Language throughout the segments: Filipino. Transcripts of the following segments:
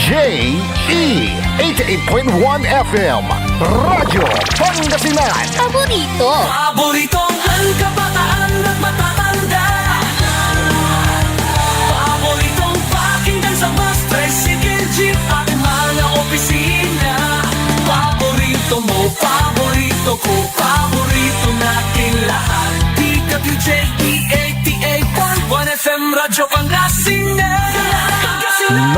DWJE 88.1 FM Radyo Pangasinan. Paboritong kabataan at matatanda. Paboritong pakinggan sa bus, tricycle, jeep at mga opisina. Paborito mo, paborito ko, paborito natin lahat. DWJE 88.1 FM Radyo Pangasinan.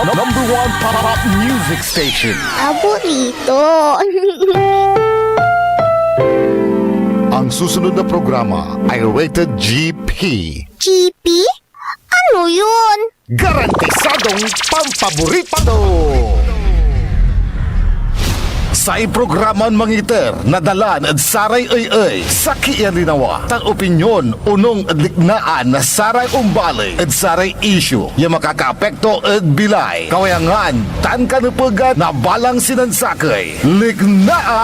Number one pop music station. Paborito. Ang susunod na programa ay rated GP. GP? Ano yun? Garantisadong pampaborito! Sa iprograman mangiter, nadalan at saray ay sa kialinawa. Tang opinyon, unong adliknaan na saray umbali at saray issue. Yung makakaapekto at bilay. Kawayangan, tan kanupugan na balang sinansakay. Lignaay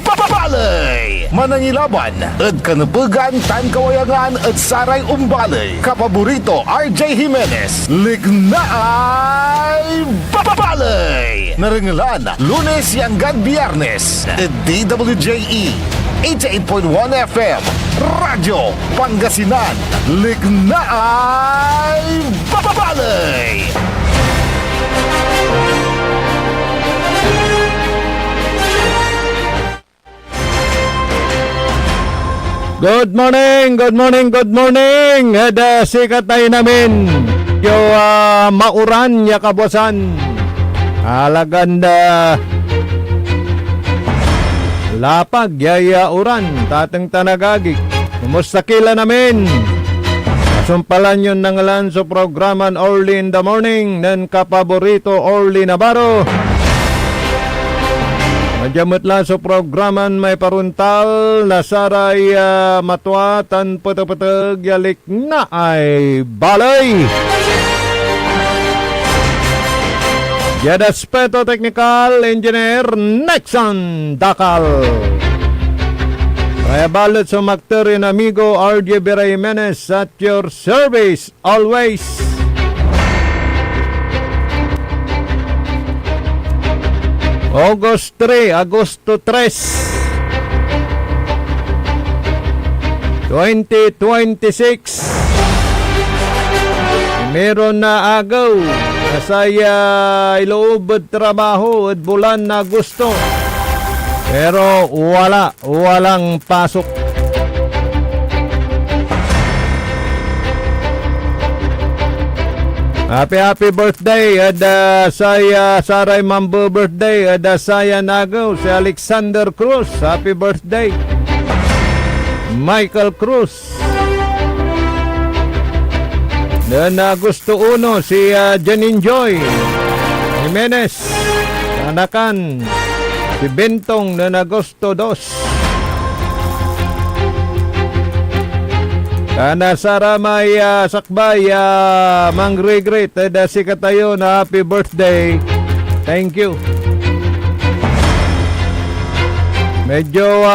babalay! Manangilaban at kanupugan, tan kawayangan at saray umbali. Kapaborito, RJ Jimenez. Lignaay babalay! Narangalan, Lunes hanggang Biyernes, DWJE 88.1 FM Radyo Pangasinan. Lignaay babalay! Good morning, good morning, good morning. Sikat tayo namin. Mauran ya kabosan. Alaganda lapag yaya uran tateng tanagagik. Kumusta kila namin? Sumpalan yun nangalan sa programan Early in the Morning ng kapaborito Orly Navarro. Madyamat lang sa programan may paruntal na saray matwatan patapatag yalik na ay balay. Yadaspeto Technical Engineer Nexon Dakal. Kaya balot sa makter and amigo RJ Jimenez at your service always. Agosto 3 2026. Meron na agaw kasaya iloob at trabaho at bulan na gusto. Pero walang pasok. Happy birthday at saya saray mambo birthday at saya nagaw si Alexander Cruz. Happy birthday Michael Cruz. Dan gusto uno si Janine Joy Jimenez. Anakan si Bentong na Agosto 2. Kana saramay sakbay mang regret da si katayo na happy birthday. Thank you. Medyo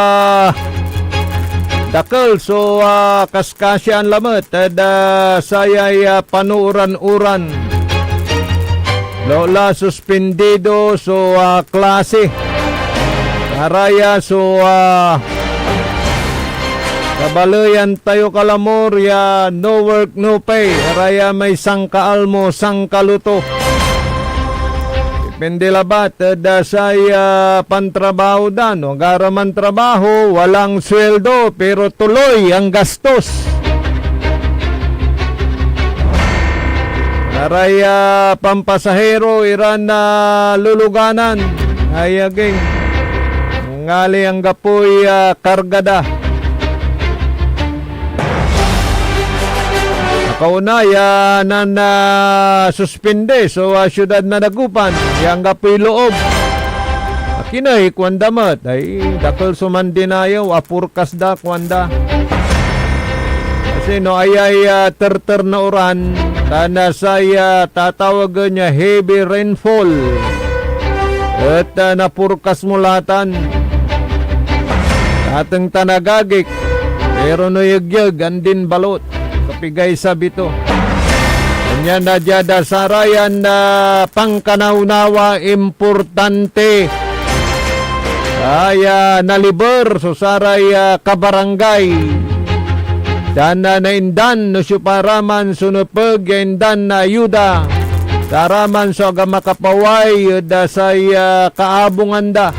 dakal so kaskasyan lamat sayay panuuran-uran. Lola suspendido so klase. Araya so kabalayan tayo kalamor ya no work no pay. Araya may sangkaalmo sangkaluto. Depende labat saya pantrabaho dan o garaman trabaho walang sweldo pero tuloy ang gastos. Araya pampasahero iran na luluganan ayaging ngali ang gapoy kargada. Kaunaya na suspende so syudad na nagupan yang gapoy loob. Akinay kwandamat ay dakal sumandinayaw apurkas da kwanda. Kasi no ayay terter na uran na saya tatawagan niya heavy rainfall at napurkas mulatan ateng tanagagik pero no yagyag andin balot kapigay sabito Kanya na jada sarayan na pangkanaunawa importante. Ay naliber so saray kabarangay. Dana na indan no suparaman sunupag indan na ayuda. Saraman so aga makapaway da say kaabungan da.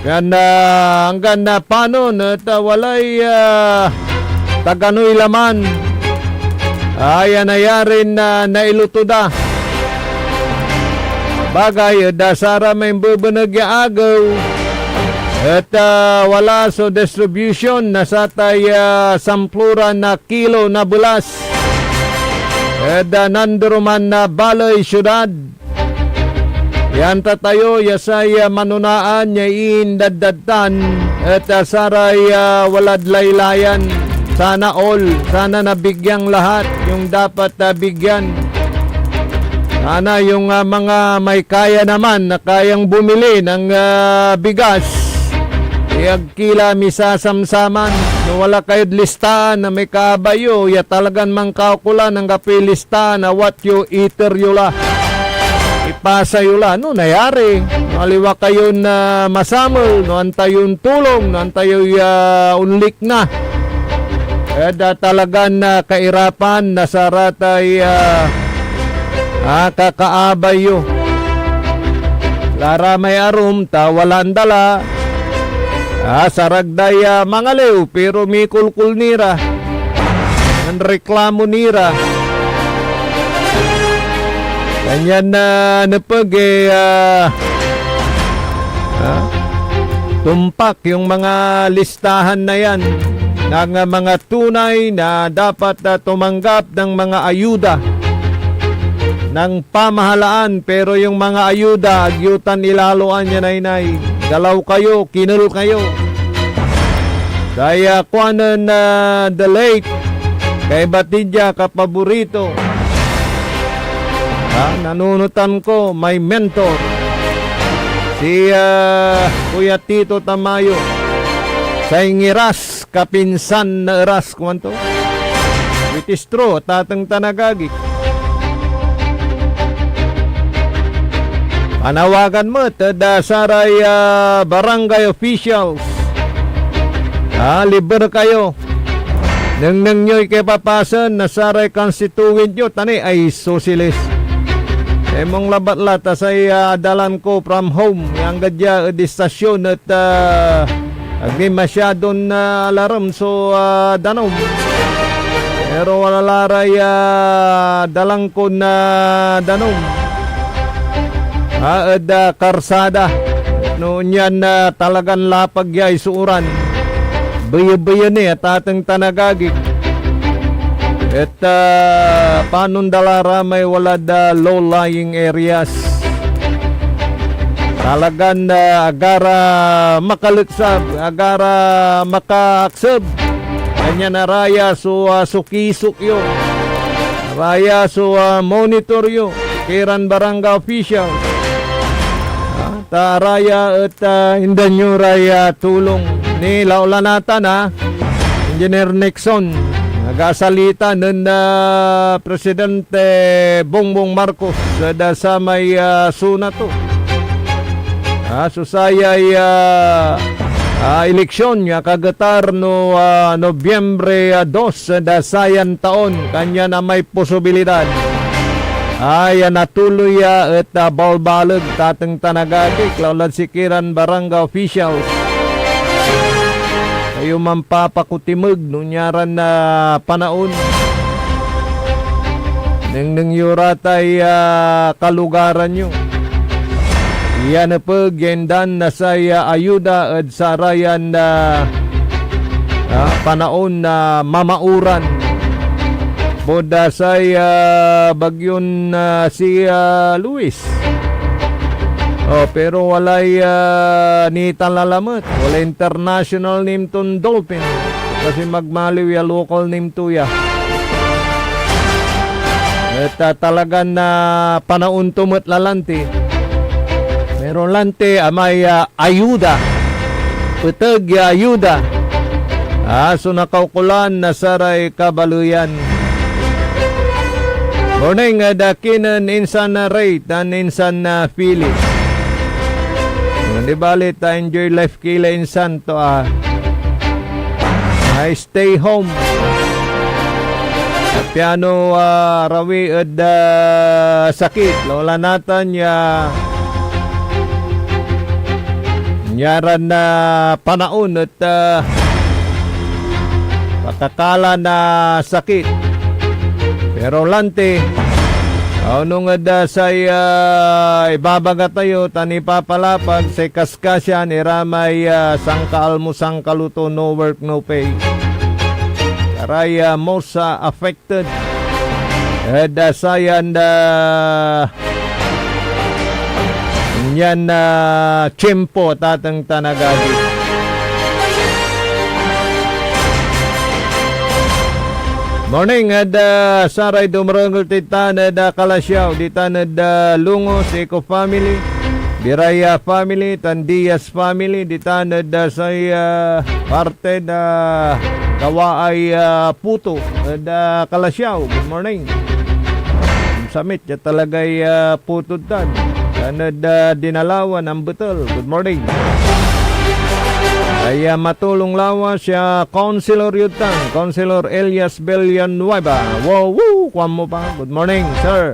Yan hanggang na paano at walay taganoy laman. Ay nayarin na nailutuda. Bagay dasara may bubanagya agaw. At wala so distribution na sa tay samplura na kilo na bulas. At nanduruman na balay syudad. Yan tatayo yasay manunaan niya indadadtan. At saray walad laylayan. Sana all, sana nabigyang lahat yung dapat bigyan. Sana yung mga may kaya naman na kayang bumili ng bigas. Iagkila misasamsaman. No wala kayo't listahan na may kabayo, ya talagang mangkakula ng kapilistahan na what you eater yula. Ipasa yula. No, nayari. No, aliwa kayo na masamol. No, antayon tulong. No, antayo unlik na. Eda talagang kairapan na saratay kakaabayo. Lara may arum tawalan dala. Saragday mangaliw pero may kulkul nira. Ang reklamo nira. Ganyan na napag tumpak yung mga listahan na yan. Ng mga tunay na dapat tumanggap ng mga ayuda ng pamahalaan, pero yung mga ayuda agyutan ilaluan niya nainay. Galaw kayo, kinul kayo. Daya kuanan na the late kay Batidya kapaborito. Nanunutan ko may mentor si Kuya Tito Tamayo sa ingiras kapinsan na eras kumanto. Which is true, tatang tanagagi. Panawagan mo, tada saray barangay officials. Liber kayo. Nang nyo'y kay papasan na saray constituent nyo, tani ay socialist. Emong labat-lat say dalan ko from home. Yang gadya di stasyon at agni masyadong alarm so danom. Pero wala laray dalang ko na danom. Karsada. Noon yan talagang lapag yay suuran. Baya-baya niya tatang tanagagik. At panon dalara may wala low-lying areas. Talagang agara makalutsab, agara makaaksab. Kanya na raya so sukisuk yo. Raya so monitor yo. Kiran barangay official. Raya at hindan nyo raya tulong ni Laulanatan Engineer Nixon. Nagasalita ng Presidente Bongbong Marcos sa may sunato. Susayay eleksyon niya kagatar no Nobyembre 2 sayan taon kanya na may posibilidad ay natuloy at balbalag tatang tanagagik laulad sikiran barangay officials kayo mampapakutimag nunyaran na panaon nang yuratay kalugaran nyo. Yan na pagyendan na saya ayuda at sarayan na panaon na mamauran. Boda saya bagyon si Luis. Pero walay ni talalamat. Wala international name ton Dolphin. Kasi magmaliw ya local name to ya. At talagang na panaon tumot lalanti. Meron lante may ayuda. Putag ayuda. So nakaukulan na saray kabaluyan. Morning, dakinan insan na rate, insan na pili. Di balit, enjoy life kila insan to I stay home. Piano rawi at sakit. Lola natin nyaran na panaon at pakakala na sakit. Pero lante, nung say ibabaga tayo, tani papalapag, say kaskasyan, iramay sangkaal mo sangkaluto, no work, no pay. Karay most affected. Sayan yan tiyempo tatang tanagagi. Morning, saray dumarangol titan kalasyaw, ditan lungo, Seco family, Biraya family, Tandias family, ditan say parte kawaay puto, kalasyaw. Good morning. Samit, talagay puto tan. Tanad dinalawan ang betul. Good morning. Ay matulong lawa siya Councilor Yutang, Councilor Elias Villanueva. Wow, woo, kuwan mo pa. Good morning, sir.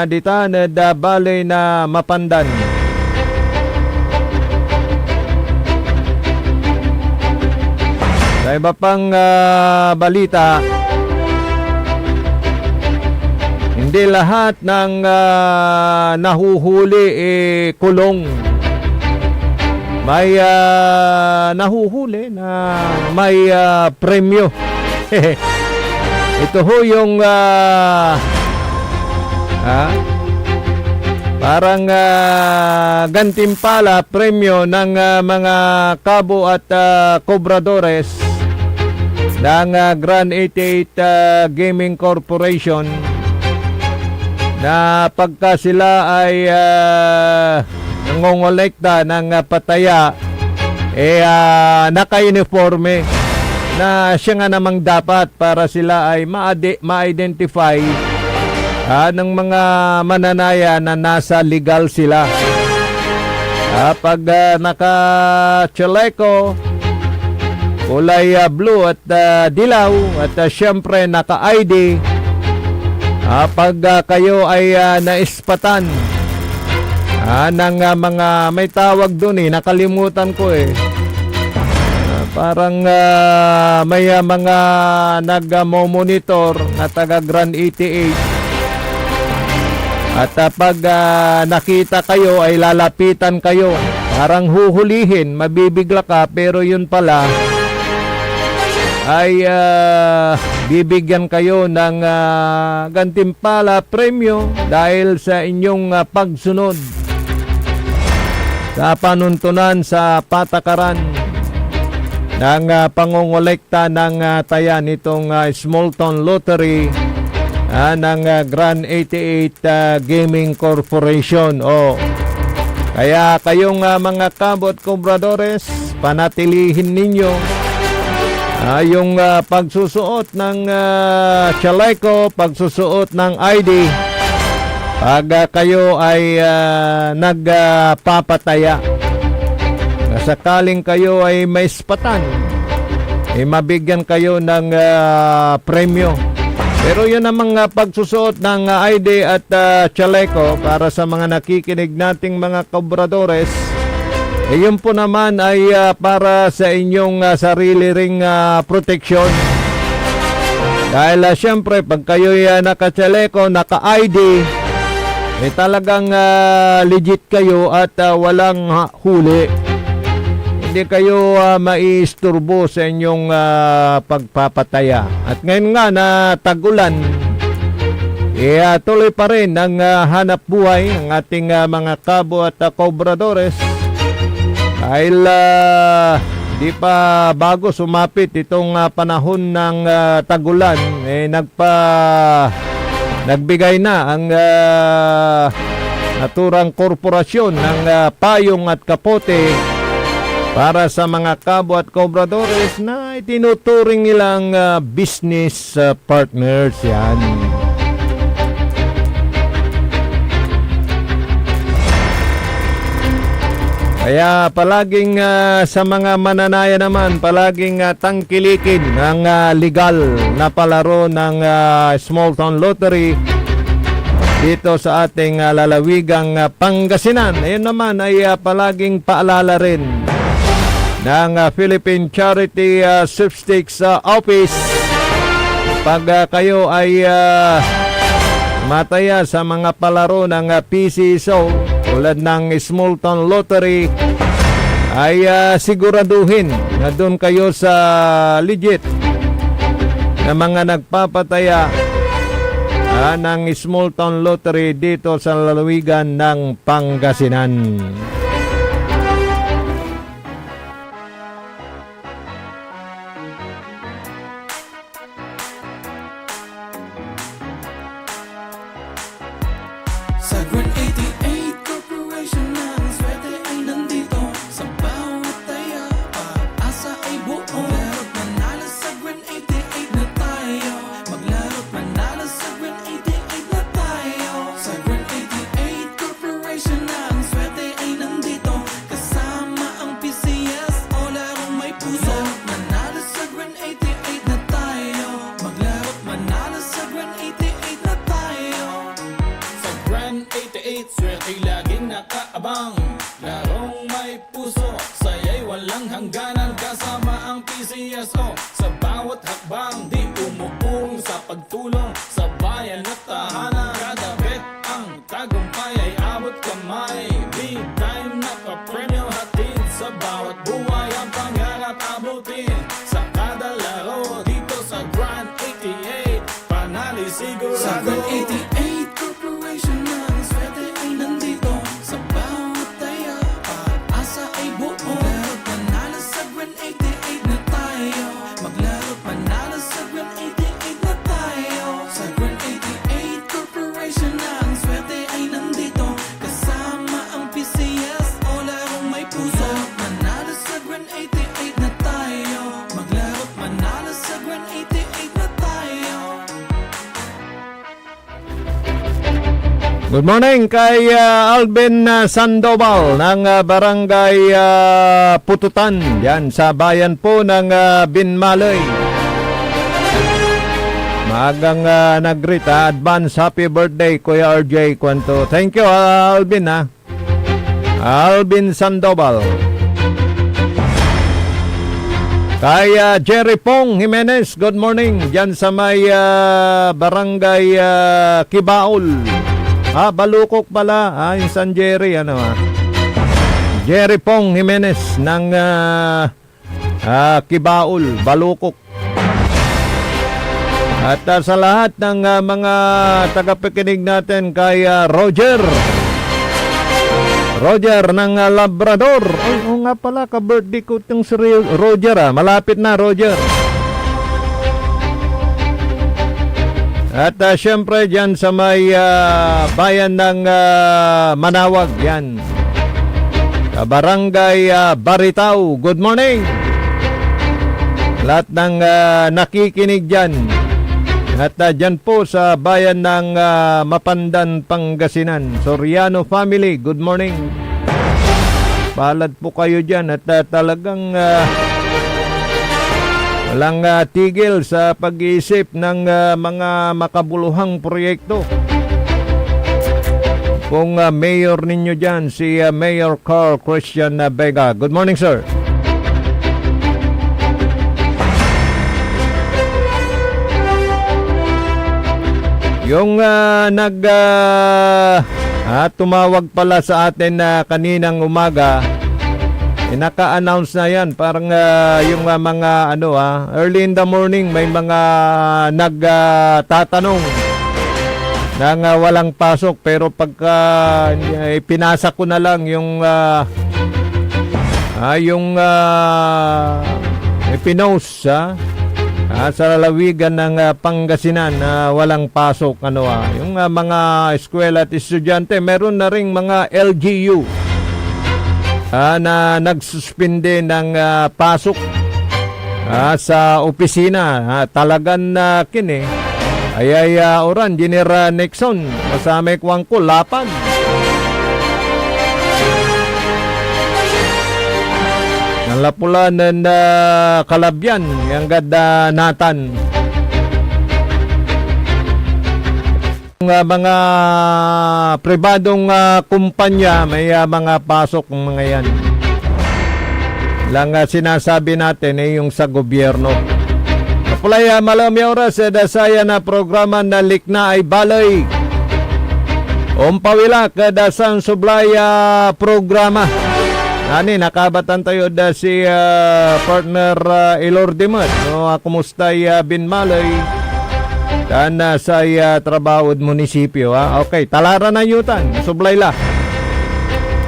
Dita na balay na mapandan. Sa iba pang balita, hindi lahat ng nahuhuli kulong. May nahuhuli na may premyo. Ito ho yung parang gantimpala premyo ng mga kabo at kobradores ng Grand 88 Gaming Corporation na pagka sila ay nangongolekta ng pataya naka-uniforme na siya nga namang dapat para sila ay ma-identify ng mga mananaya na nasa legal sila. Pag naka-chaleco, kulay blue at dilaw at syempre naka-ID, pag kayo ay naispatan ng mga may tawag doon nakalimutan ko parang may mga nag-monitor na taga Grand 88 at pag nakita kayo ay lalapitan kayo, parang huhulihin, mabibigla ka, pero yun pala ay bibigyan kayo ng gantimpala premyo dahil sa inyong pagsunod sa panuntunan sa patakaran ng pangongolekta ng taya nitong Smallton Lottery ng Grand 88 Gaming Corporation. Kaya kayong mga kabot kobradores, panatilihin ninyo yung pagsusuot ng chaleco, pagsusuot ng ID pag kayo ay nagpapataya. Sakaling kayo ay may ispatan, mabigyan kayo ng premyo. Pero yun namang pagsusuot ng ID at chaleco para sa mga nakikinig nating mga kobradores, yun po naman ay para sa inyong sarili ring proteksyon. Dahil syempre pag kayo naka-chaleco, naka-ID, talagang legit kayo at walang huli. Hindi kayo maisturbo sa inyong pagpapataya. At ngayon nga na tag-ulan, tuloy pa rin ang hanap buhay ng ating mga kabo at kobradores. Dahil di pa bago sumapit itong panahon ng tag-ulan, nagbigay na ang naturang korporasyon ng payong at kapote para sa mga kabo at kobradores na itinuturing nilang business partners yan. Kaya palaging sa mga mananaya naman, palaging tangkilikin ang legal na palaro ng Small Town Lottery dito sa ating lalawigang Pangasinan. Ayun naman ay palaging paalala rin ng Philippine Charity Sweepstakes Office. Pag kayo ay mataya sa mga palaro ng PCSO tulad ng Small Town Lottery, ay siguraduhin na doon kayo sa legit na mga nagpapataya ng Small Town Lottery dito sa lalawigan ng Pangasinan. Sa Grand 88 Corporation ng swerte ay nandito. Sa bawat taya, pag-asa ay buo. Maglaro't manalo sa Grand 88 na tayo. Maglaro't manalo sa Grand 88 na tayo. Sa Grand 88 Corporation ng swerte ay nandito. Kasama ang PCS o larong may puso. Manalo sa Grand 88 na tayo. Maglaro't manalo sa Grand 88 na tayo. Sa Grand 88, swerte'y laging nakaabang. Larong may puso, saya'y walang hangganan. Kasama ang PCSO sa bawat hakbang. Di umuurong sa pagtulong sa bayan at tahanan. Kada bet ang tagumpay ay abot kamay. Big time nakapremyo hatid sa bawat buhay. Ang pangarap abutin sa kada laro. Dito sa Grand 88, panali sigurado. Sa Grand 88 Corporation ng swerte ay nandito. Sa bawat taya, pag-asa ay buo. Maglaro't manalo sa Grand 88 na tayo. Maglaro't manalo sa Grand 88 na tayo. Sa Grand 88 Corporation ng swerte ay nandito. Kasama ang PCS o larong may puso. Manalo sa Grand 88 na tayo. Maglaro't manalo sa Grand 88 na tayo. Good morning kay Alvin Sandoval ng Barangay Pututan yan sa bayan po ng Binmaloy. Maagang nag-greet advance happy birthday Kuya RJ Kwanto. Thank you Alvin Alvin Sandoval. Kay Jerry Pong Jimenez, good morning dyan sa may Barangay Kibaol. Balukok pala. Yung San Jerry, Jerry Pong Jimenez ng Kibaol, Balukok. At sa lahat ng mga tagapakinig natin kay Roger ng Labrador. Ay, nga pala, ka-birthday ko itong si Roger. Malapit na, Roger. At syempre dyan sa may bayan ng Manawag yan. Barangay Baritaw, good morning. Lahat ng nakikinig dyan. At dyan po sa bayan ng Mapandan, Pangasinan. Soriano family, good morning. Palad po kayo dyan at talagang walang tigil sa pag-iisip ng mga makabuluhang proyekto. Kung mayor ninyo dyan, si Mayor Carl Christian Vega. Good morning, sir. Yung tumawag pala sa atin kaninang umaga, naka-announce na yan. Parang yung mga early in the morning may mga nagtatanong ng walang pasok. Pero pagka ipinasa ko na lang yung ipinost sa lalawigan ng Pangasinan na walang pasok. Yung mga eskwela at estudyante, meron na ring mga LGU na nagsuspinde ng pasok sa opisina. Talagan na kini ay oran General Nixon masame kwang kulapan. Nalapulan ng kalabyan yang gada natan. Mga pribadong kumpanya may mga pasok mga yan. Lang sinasabi natin yung sa gobyerno. Kapulay malami oras dasaya na programa na likna ay balay. Umpawila kadasan sublaya programa. Nani nakabatan tayo da si partner Ilordimat. No, kumusta bin Malay? Dan sa trabaho at munisipyo. Okay, talara na yutan. Sublay la.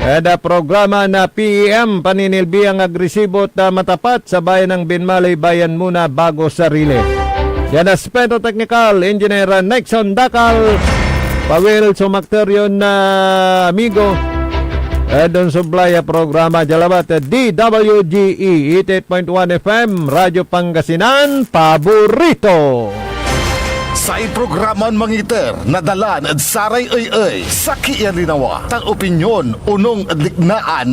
Ada programa na PEM, paninilbiang agresibo at matapat sa bayan ng Binmalay, bayan muna bago sarili. Yan aspeto technical, engineer Nixon Dakal, Pawil Sumakteryon na amigo. Doon sublay programa Jalabat DWGE 88.1 FM, Radyo Pangasinan, paborito. Sa programan mangiter, nadalan at saray ay sa kiyan linawa. Tang opinyon, unong liknaan.